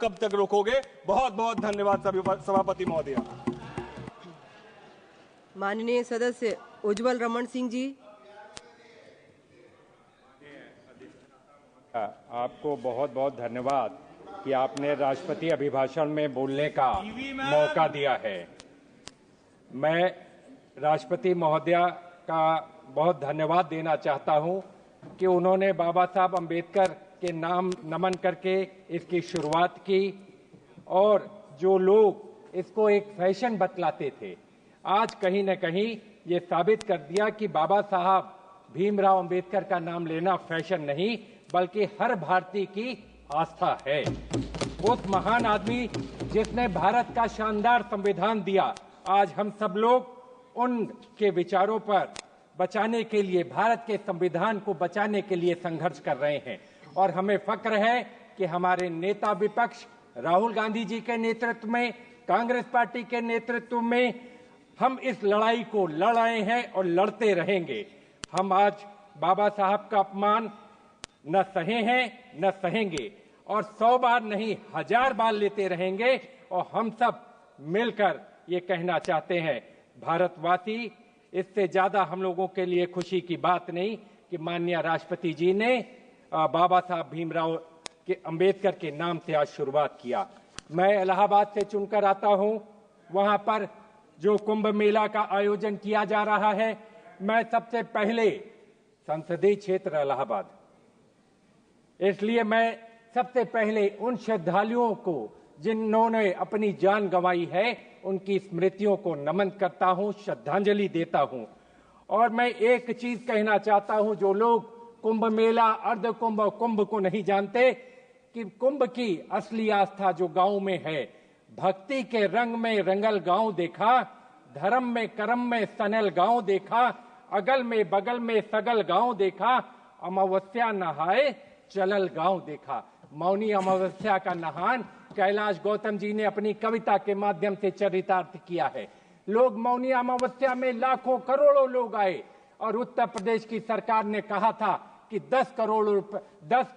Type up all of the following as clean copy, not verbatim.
कब तक रोकोगे? बहुत बहुत धन्यवाद सभापति महोदय। माननीय सदस्य उज्जवल रमन सिंह जी। आपको बहुत बहुत धन्यवाद कि आपने राष्ट्रपति अभिभाषण में बोलने का मौका दिया है। मैं राष्ट्रपति महोदया का बहुत धन्यवाद देना चाहता हूं कि उन्होंने बाबा साहब अम्बेडकर के नाम नमन करके इसकी शुरुआत की और जो लोग इसको एक फैशन बतलाते थे, आज कहीं न कहीं ये साबित कर दिया कि बाबा साहब भीमराव अंबेडकर का नाम लेना फैशन नहीं बल्कि हर भारतीय की आस्था है। उस महान आदमी जिसने भारत का शानदार संविधान दिया, आज हम सब लोग उनके विचारों पर बचाने के लिए, भारत के संविधान को बचाने के लिए संघर्ष कर रहे हैं। और हमें फक्र है कि हमारे नेता विपक्ष राहुल गांधी जी के नेतृत्व में, कांग्रेस पार्टी के नेतृत्व में हम इस लड़ाई को लड़ रहे हैं और लड़ते रहेंगे। हम आज बाबा साहब का अपमान न सहे हैं न सहेंगे और 100 बार नहीं 1000 बार लेते रहेंगे। और हम सब मिलकर ये कहना चाहते हैं, भारतवासी, इससे ज्यादा हम लोगों के लिए खुशी की बात नहीं कि माननीय राष्ट्रपति जी ने बाबा साहब भीमराव के अंबेडकर के नाम से आज शुरुआत किया। मैं इलाहाबाद से चुनकर आता हूं, वहां पर जो कुंभ मेला का आयोजन किया जा रहा है, मैं सबसे पहले संसदीय क्षेत्र इलाहाबाद, इसलिए मैं सबसे पहले उन श्रद्धालुओं को जिन्होंने अपनी जान गंवाई है, उनकी स्मृतियों को नमन करता हूं, श्रद्धांजलि देता हूं। और मैं एक चीज कहना चाहता हूं, जो लोग कुंभ मेला, अर्ध कुंभ, कुंभ को नहीं जानते, कि कुंभ की असली आस्था जो गांव में है, भक्ति के रंग में रंगल गांव देखा, धर्म में कर्म में सनल गांव देखा, अगल में बगल में सगल गांव देखा, अमावस्या नहाए चलल गांव देखा। मौनी अमावस्या का नहान कैलाश गौतम जी ने अपनी कविता के माध्यम से चरितार्थ किया है। लोग मौनी अमावस्या में लाखों करोड़ों लोग आए और उत्तर प्रदेश की सरकार ने कहा था कि 10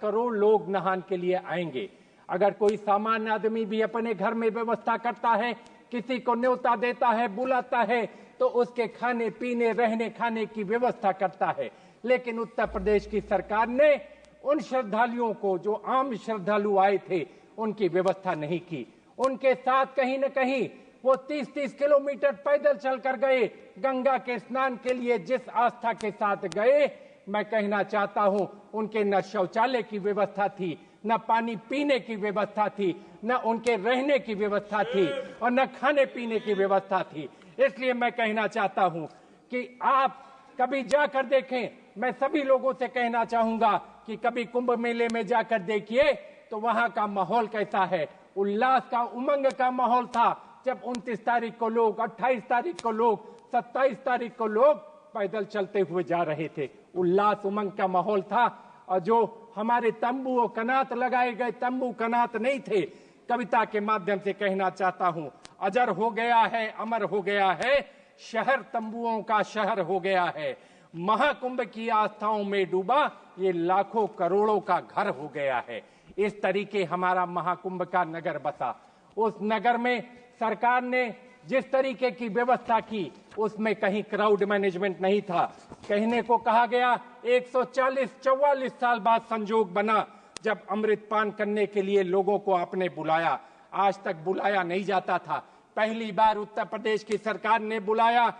करोड़ लोग नहान के लिए आएंगे। अगर कोई सामान्य आदमी भी अपने घर में व्यवस्था करता है, किसी को न्योता देता है, बुलाता है, तो उसके खाने पीने रहने खाने की व्यवस्था करता है। लेकिन उत्तर प्रदेश की सरकार ने उन श्रद्धालुओं को, जो आम श्रद्धालु आए थे, उनकी व्यवस्था नहीं की। उनके साथ कहीं न कहीं वो 30-30 किलोमीटर पैदल चलकर गए गंगा के स्नान के लिए। जिस आस्था के साथ गए, मैं कहना चाहता हूं, उनके न शौचालय की व्यवस्था थी, न पानी पीने की व्यवस्था थी, न उनके रहने की व्यवस्था थी और न खाने पीने की व्यवस्था थी। इसलिए मैं कहना चाहता हूं कि आप कभी जाकर देखें। मैं सभी लोगों से कहना चाहूंगा कि कभी कुंभ मेले में जाकर देखिए तो वहां का माहौल कैसा है। उल्लास का, उमंग का माहौल था जब 29 तारीख को लोग, 28 तारीख को लोग, 27 तारीख को लोग पैदल चलते हुए जा रहे थे। उल्लास उमंग का माहौल था। और जो हमारे तंबू और कनात लगाए गए, तंबू कनात नहीं थे। कविता के माध्यम से कहना चाहता हूं, अजर हो गया है, अमर हो गया है, शहर तंबुओं का शहर हो गया है, महाकुंभ की आस्थाओं में डूबा, ये लाखों करोड़ों का घर हो गया है। इस तरीके हमारा महाकुंभ का नगर बसा। उस नगर में सरकार ने जिस तरीके की व्यवस्था की, उसमें कहीं क्राउड मैनेजमेंट नहीं था। कहने को कहा गया 144 साल बाद संजोग बना जब अमृतपान करने के लिए लोगों को आपने बुलाया। आज तक बुलाया नहीं जाता था, पहली बार उत्तर प्रदेश की सरकार ने बुलाया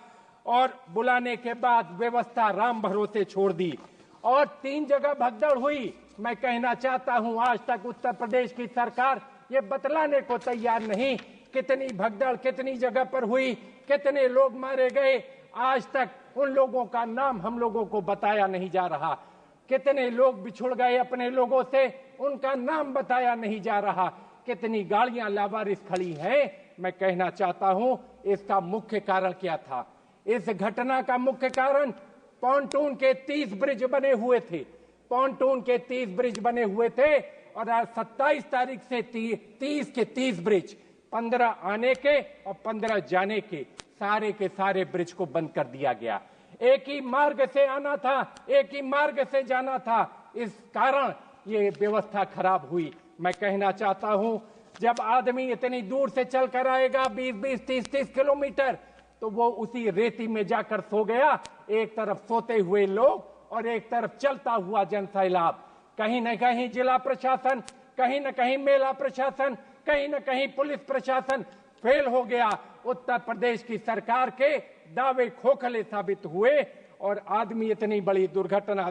और बुलाने के बाद व्यवस्था राम भरोसे छोड़ दी और 3 जगह भगदड़ हुई। मैं कहना चाहता हूं, आज तक उत्तर प्रदेश की सरकार ये बतलाने को तैयार नहीं कितनी भगदड़ कितनी जगह पर हुई, कितने लोग मारे गए। आज तक उन लोगों का नाम हम लोगों को बताया नहीं जा रहा। कितने लोग बिछुड़ गए अपने लोगों से, उनका नाम बताया नहीं जा रहा। कितनी गाड़ियां लावारिस खड़ी हैं। मैं कहना चाहता हूं, इसका मुख्य कारण क्या था? इस घटना का मुख्य कारण पॉन्टून के 30 ब्रिज बने हुए थे। पॉन्टून के 30 ब्रिज बने हुए थे और आज 27 तारीख से 30 के 30 ब्रिज, 15 आने के और 15 जाने के सारे ब्रिज को बंद कर दिया गया। एक ही मार्ग से आना था, एक ही मार्ग से जाना था। इस कारण ये व्यवस्था खराब हुई। मैं कहना चाहता हूं, जब आदमी इतनी दूर से चल कर आएगा 20-20, 30-30 किलोमीटर, तो वो उसी रेती में जाकर सो गया। एक तरफ सोते हुए लोग और एक तरफ चलता हुआ जनसैलाब। कहीं न कहीं जिला प्रशासन, कहीं न कहीं मेला प्रशासन, कहीं न कहीं पुलिस प्रशासन फेल हो गया। उत्तर प्रदेश की सरकार के दावे खोखले साबित हुए और आदमी इतनी बड़ी दुर्घटना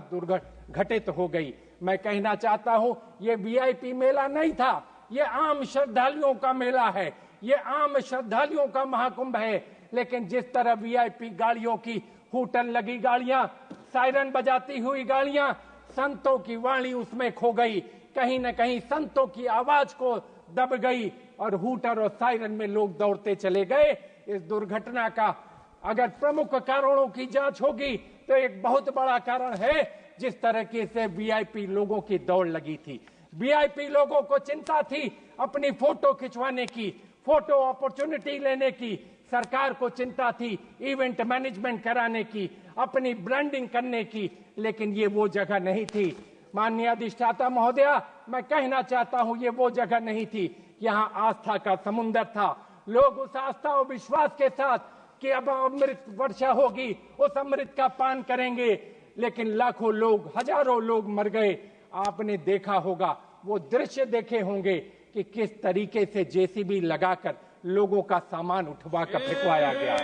घटित हो गई। मैं कहना चाहता हूं, ये वीआईपी मेला नहीं था, ये आम श्रद्धालुओं का मेला है, ये आम श्रद्धालुओं का महाकुंभ है। लेकिन जिस तरह वीआईपी गाड़ियों की हूटन लगी गाड़ियां, सायरन बजाती हुई गाड़ियां, संतों की वाणी उसमें खो गई। कहीं न कहीं संतों की आवाज को दब गई और हूटर और सायरन में लोग दौड़ते चले गए। इस दुर्घटना का अगर प्रमुख कारणों की जांच होगी तो एक बहुत बड़ा कारण है जिस तरह से वीआईपी लोगों की दौड़ लगी थी। वीआईपी लोगों को चिंता थी अपनी फोटो खिंचवाने की, फोटो अपॉर्चुनिटी लेने की। सरकार को चिंता थी इवेंट मैनेजमेंट कराने की, अपनी ब्रांडिंग करने की, लेकिन ये वो जगह नहीं थी। माननीय अधिष्ठाता महोदया, मैं कहना चाहता हूं, ये वो जगह नहीं थी। यहाँ आस्था का समुंदर था। लोग उस आस्था और विश्वास के साथ कि अब अमृत वर्षा होगी, उस अमृत का पान करेंगे, लेकिन लाखों लोग, हजारों लोग मर गए। आपने देखा होगा, वो दृश्य देखे होंगे कि किस तरीके से जेसीबी लगाकर लोगों का सामान उठवा कर फेंकवाया गया,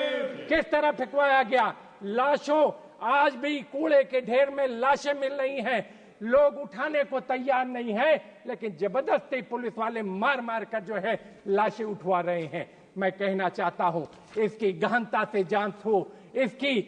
किस तरह फेंकवाया गया। लाशों, आज भी कूड़े के ढेर में लाशें मिल रही हैं, लोग उठाने को तैयार नहीं है, लेकिन जबरदस्ती पुलिस वाले मार मार कर जो है लाशें उठवा रहे हैं। मैं कहना चाहता हूं, इसकी गहनता से जांच हो, इसकी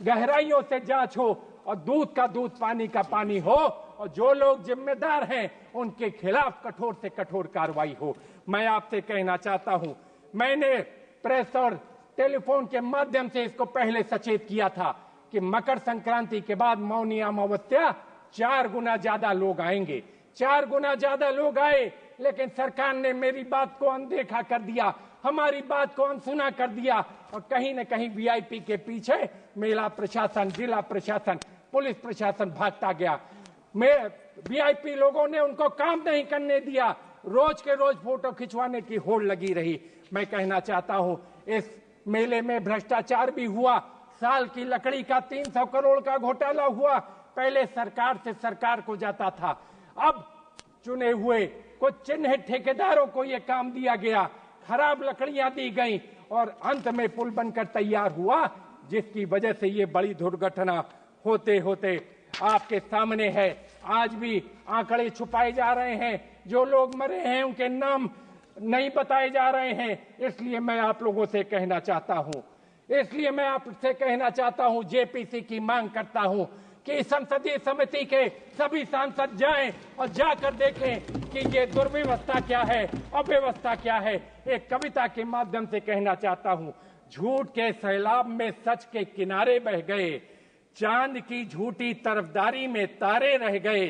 गहराइयों से जांच हो और दूध का दूध, पानी का पानी हो, और जो लोग जिम्मेदार हैं उनके खिलाफ कठोर से कठोर कार्रवाई हो। मैं आपसे कहना चाहता हूं, मैंने प्रेस और टेलीफोन के माध्यम से इसको पहले सचेत किया था कि मकर संक्रांति के बाद मौनी अमावस्या 4 गुना ज्यादा लोग आएंगे। 4 गुना ज्यादा लोग आए, लेकिन सरकार ने मेरी बात को अनदेखा कर दिया, हमारी बात को अनसुना कर दिया और कहीं न कहीं वीआईपी के पीछे मेला प्रशासन, जिला प्रशासन, पुलिस प्रशासन भागता गया। वीआईपी लोगों ने उनको काम नहीं करने दिया, रोज के रोज फोटो खिंचवाने की होड़ लगी रही। मैं कहना चाहता हूं, इस मेले में भ्रष्टाचार भी हुआ, साल की लकड़ी का 300 करोड़ का घोटाला हुआ। पहले सरकार से सरकार को जाता था, अब चुने हुए कुछ चिन्हित ठेकेदारों को यह काम दिया गया, खराब लकड़ियां दी गई और अंत में पुल बनकर तैयार हुआ, जिसकी वजह से ये बड़ी दुर्घटना होते होते आपके सामने है। आज भी आंकड़े छुपाए जा रहे हैं, जो लोग मरे हैं उनके नाम नहीं बताए जा रहे हैं। इसलिए मैं आप लोगों से कहना चाहता हूं, इसलिए मैं आपसे कहना चाहता हूं, जेपीसी की मांग करता हूं कि संसदीय समिति के सभी सांसद जाएं और जाकर देखें कि ये दुर्व्यवस्था क्या है, अव्यवस्था क्या है। एक कविता के माध्यम से कहना चाहता हूं, झूठ के सैलाब में सच के किनारे बह गए, चांद की झूठी तरफदारी में तारे रह गए,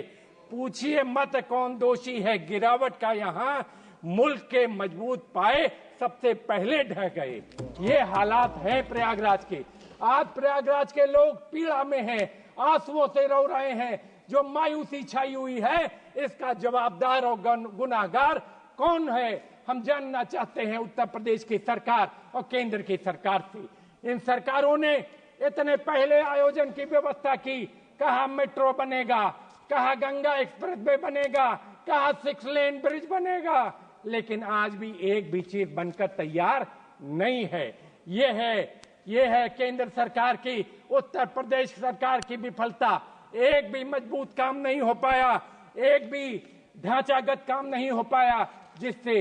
पूछिए मत कौन दोषी है गिरावट का, यहाँ मुल्क के मजबूत पाए सबसे पहले ढह गए। ये हालात हैं प्रयागराज के। आज प्रयागराज के लोग पीड़ा में हैं, आंसुओं से रो रहे हैं। जो मायूसी छाई हुई है, इसका जवाबदार और गुनाहगार कौन है, हम जानना चाहते हैं उत्तर प्रदेश की सरकार और केंद्र की सरकार से। इन सरकारों ने इतने पहले आयोजन की व्यवस्था की, कहा मेट्रो बनेगा, कहा गंगा एक्सप्रेस वे बनेगा, कहा 6 लेन ब्रिज बनेगा, लेकिन आज भी एक भी चीज बनकर तैयार नहीं है। ये है केंद्र सरकार की, उत्तर प्रदेश सरकार की विफलता। एक भी मजबूत काम नहीं हो पाया, एक भी ढांचागत काम नहीं हो पाया जिससे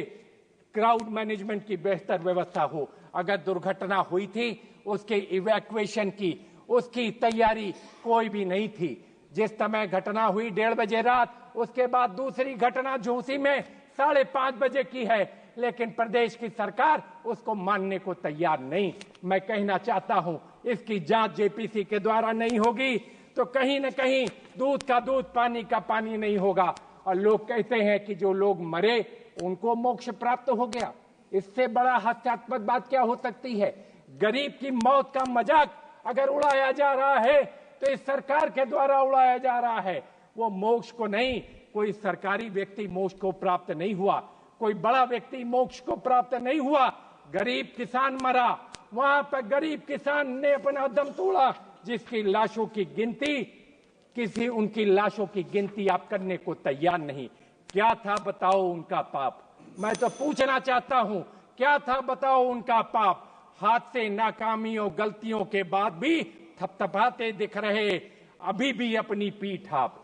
क्राउड मैनेजमेंट की बेहतर व्यवस्था हो। अगर दुर्घटना हुई थी, उसके इवैक्यूएशन की, उसकी तैयारी कोई भी नहीं थी। जिस समय घटना हुई 1:30 बजे रात, उसके बाद दूसरी घटना झूसी में 5:30 बजे की है, लेकिन प्रदेश की सरकार उसको मानने को तैयार नहीं। मैं कहना चाहता हूं, इसकी जांच जेपीसी के द्वारा नहीं होगी तो कहीं न कहीं दूध का दूध, पानी का पानी नहीं होगा। और लोग कहते हैं कि जो लोग मरे उनको मोक्ष प्राप्त हो गया। इससे बड़ा हास्यास्पद बात क्या हो सकती है? गरीब की मौत का मजाक अगर उड़ाया जा रहा है तो इस सरकार के द्वारा उड़ाया जा रहा है। वो मोक्ष को नहीं, कोई सरकारी व्यक्ति मोक्ष को प्राप्त नहीं हुआ। कोई बड़ा व्यक्ति मोक्ष को प्राप्त नहीं हुआ, गरीब किसान मरा। वहां पर गरीब किसान ने अपना दम तोड़ा, जिसकी लाशों की गिनती उनकी लाशों की गिनती आप करने को तैयार नहीं। क्या था बताओ उनका पाप? मैं तो पूछना चाहता हूं, क्या था बताओ उनका पाप? हादसे, नाकामियों, गलतियों के बाद भी थपथपाते दिख रहे, अभी भी अपनी पीठ आप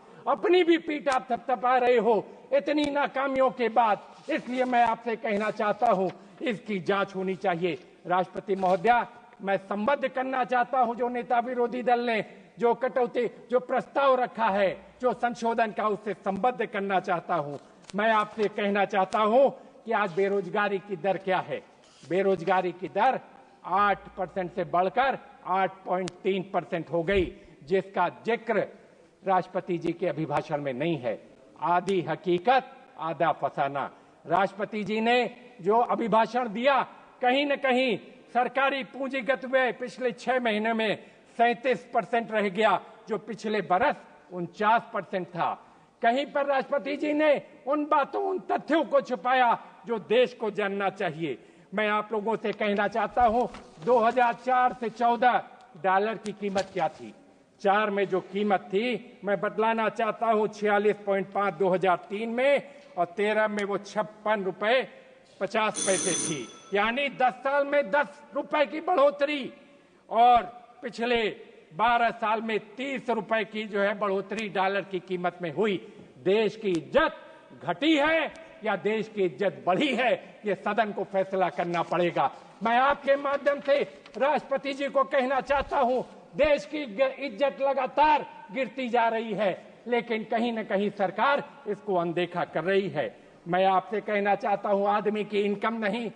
थपथपा रहे हो इतनी नाकामियों के बाद। इसलिए मैं आपसे कहना चाहता हूं, इसकी जांच होनी चाहिए। राष्ट्रपति महोदया, मैं संबद्ध करना चाहता हूं जो नेता विरोधी दल ने जो कटौती, जो प्रस्ताव रखा है, जो संशोधन का, उससे संबद्ध करना चाहता हूं। मैं आपसे कहना चाहता हूं कि आज बेरोजगारी की दर क्या है? बेरोजगारी की दर 8% से बढ़कर 8.3% हो गई, जिसका जिक्र राष्ट्रपति जी के अभिभाषण में नहीं है। आधी हकीकत आधा फसाना। राष्ट्रपति जी ने जो अभिभाषण दिया, कहीं न कहीं सरकारी पूंजीगत व्यय पिछले 6 महीने में 37% रह गया, जो पिछले बरस 49% था। कहीं पर राष्ट्रपति जी ने उन बातों, उन तथ्यों को छुपाया जो देश को जानना चाहिए। मैं आप लोगों से कहना चाहता हूं, 2004 से 14 डॉलर की कीमत क्या थी? 4 में जो कीमत थी, मैं बतलाना चाहता हूं, 46.5 2003 में, और 13 में वो 56 रुपए 50 पैसे थी। यानी 10 साल में 10 रुपए की बढ़ोतरी, और पिछले 12 साल में 30 रुपए की जो है बढ़ोतरी डॉलर की कीमत में हुई। देश की इज्जत घटी है या देश की इज्जत बढ़ी है, ये सदन को फैसला करना पड़ेगा। मैं आपके माध्यम से राष्ट्रपति जी को कहना चाहता हूं, देश की इज्जत लगातार गिरती जा रही है, लेकिन कहीं न कहीं सरकार इसको अनदेखा कर रही है। मैं आपसे कहना चाहता हूं, आदमी की इनकम नहीं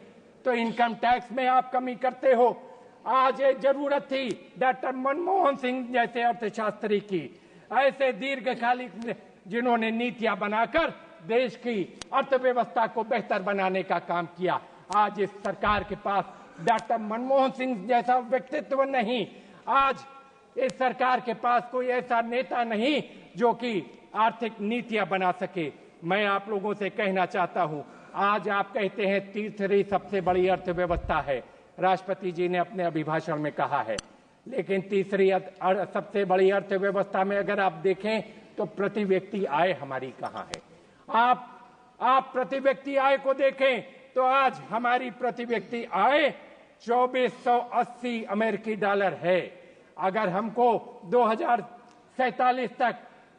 तो इनकम टैक्स में आप कमी करते हो। आज ये जरूरत थी डॉक्टर मनमोहन सिंह जैसे अर्थशास्त्री की, ऐसे दीर्घकालिक जिन्होंने नीतियां बनाकर देश की अर्थव्यवस्था को बेहतर बनाने का काम किया। आज इस सरकार के पास डॉक्टर मनमोहन सिंह जैसा व्यक्तित्व नहीं, आज इस सरकार के पास कोई ऐसा नेता नहीं जो कि आर्थिक नीतियां बना सके। मैं आप लोगों से कहना चाहता हूं, आज आप कहते हैं तीसरी सबसे बड़ी अर्थव्यवस्था है, राष्ट्रपति जी ने अपने अभिभाषण में कहा है, लेकिन तीसरी सबसे बड़ी अर्थव्यवस्था में अगर आप देखें तो प्रति व्यक्ति आय हमारी कहाँ है? आप प्रति व्यक्ति आय को देखें तो आज हमारी प्रति व्यक्ति आय 2480 अमेरिकी डॉलर है। अगर हमको 2047 तक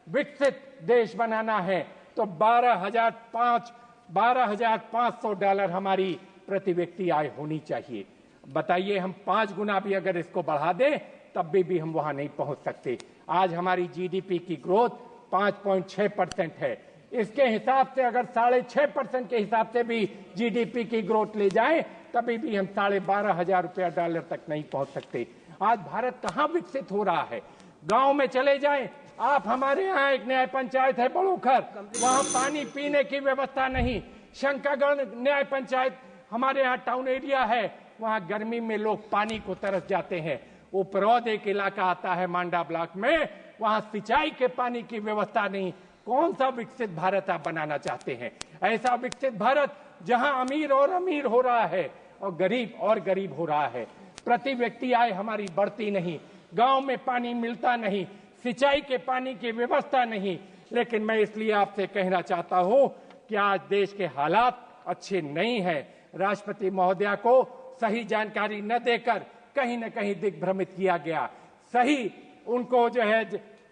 विकसित देश बनाना है तो 12,500 डॉलर हमारी प्रति व्यक्ति आय होनी चाहिए। बताइए, हम 5 गुना भी अगर इसको बढ़ा दें तब भी हम वहां नहीं पहुंच सकते। आज हमारी जीडीपी की ग्रोथ 5.6% है। इसके हिसाब से अगर 6.5% के हिसाब से भी जीडीपी की ग्रोथ ले जाएं तभी भी हम 12,500 रुपया डॉलर तक नहीं पहुंच सकते। आज भारत कहां विकसित हो रहा है? गांव में चले जाएं आप, हमारे यहाँ एक न्याय पंचायत है बड़ोखर, वहां पानी पीने की व्यवस्था नहीं। शंकरगढ़ न्याय पंचायत हमारे यहाँ टाउन एरिया है, वहां गर्मी में लोग पानी को तरस जाते हैं। उपरौद एक इलाका आता है मांडा ब्लॉक में, वहां सिंचाई के पानी की व्यवस्था नहीं। कौन सा विकसित भारत आप बनाना चाहते हैं? ऐसा विकसित भारत जहां अमीर और अमीर हो रहा है और गरीब हो रहा है। प्रति व्यक्ति आय हमारी बढ़ती नहीं, गांव में पानी मिलता नहीं, सिंचाई के पानी की व्यवस्था नहीं। लेकिन मैं इसलिए आपसे कहना चाहता हूं कि आज देश के हालात अच्छे नहीं है। राष्ट्रपति महोदया को सही जानकारी न देकर कहीं न कहीं दिग्भ्रमित किया गया। सही उनको जो है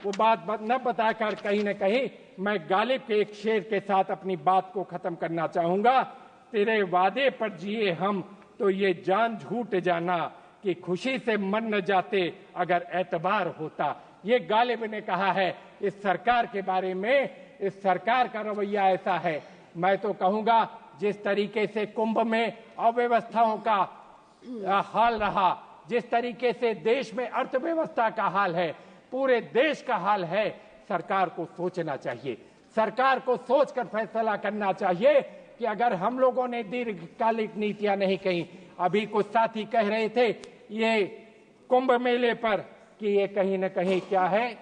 वो बात न बताकर कहीं न कहीं मैं गालिब के एक शेर के साथ अपनी बात को खत्म करना चाहूंगा। तेरे वादे पर जिए हम तो ये जान झूठ जाना कि खुशी से मन न जाते अगर एतबार होता। ये गालिब ने कहा है। इस सरकार के बारे में, इस सरकार का रवैया ऐसा है। मैं तो कहूंगा जिस तरीके से कुंभ में अव्यवस्थाओं का हाल रहा, जिस तरीके से देश में अर्थव्यवस्था का हाल है, पूरे देश का हाल है, सरकार को सोचना चाहिए। सरकार को सोचकर फैसला करना चाहिए कि अगर हम लोगों ने दीर्घकालिक नीतियां नहीं कही, अभी कुछ साथी कह रहे थे ये कुंभ मेले पर कि ये कहीं न कहीं क्या है,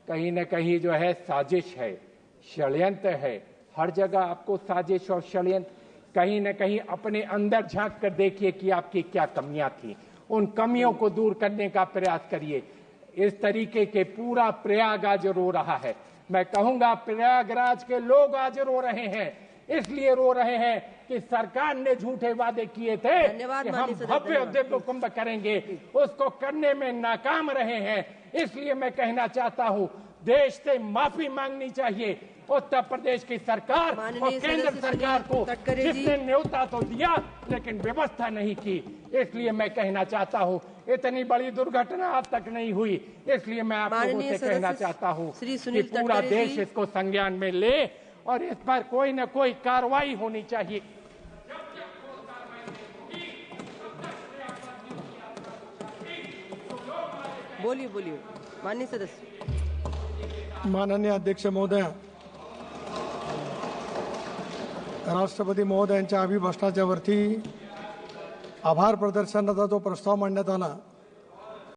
कहीं न कहीं जो है साजिश है, षड्यंत्र है। हर जगह आपको साजिश और षड्यंत्र, कहीं न कहीं अपने अंदर झांक कर देखिए कि आपकी क्या कमियां थी। उन कमियों को दूर करने का प्रयास करिए। इस तरीके के पूरा प्रयाग आज रो रहा है। मैं कहूंगा प्रयागराज के लोग आज रो रहे हैं, इसलिए रो रहे हैं कि सरकार ने झूठे वादे किए थे कि हम भव्य दिव्य कुंभ करेंगे, उसको करने में नाकाम रहे हैं। इसलिए मैं कहना चाहता हूं, देश से माफी मांगनी चाहिए उत्तर प्रदेश की सरकार और केंद्र सरकार को, जिसने न्योता तो दिया लेकिन व्यवस्था नहीं की। इसलिए मैं कहना चाहता हूं, इतनी बड़ी दुर्घटना आज तक नहीं हुई। इसलिए मैं आप लोगों से कहना चाहता हूं कि पूरा देश इसको संज्ञान में ले और इस पर कोई न कोई कार्रवाई होनी चाहिए। बोलिए बोलिए माननीय सदस्य। माननीय अध्यक्ष महोदय, राष्ट्रपती महोदयांच्या अभिभाषणाच्या वरती आभार प्रदर्शनाचा जो प्रस्ताव मांडण्यात आला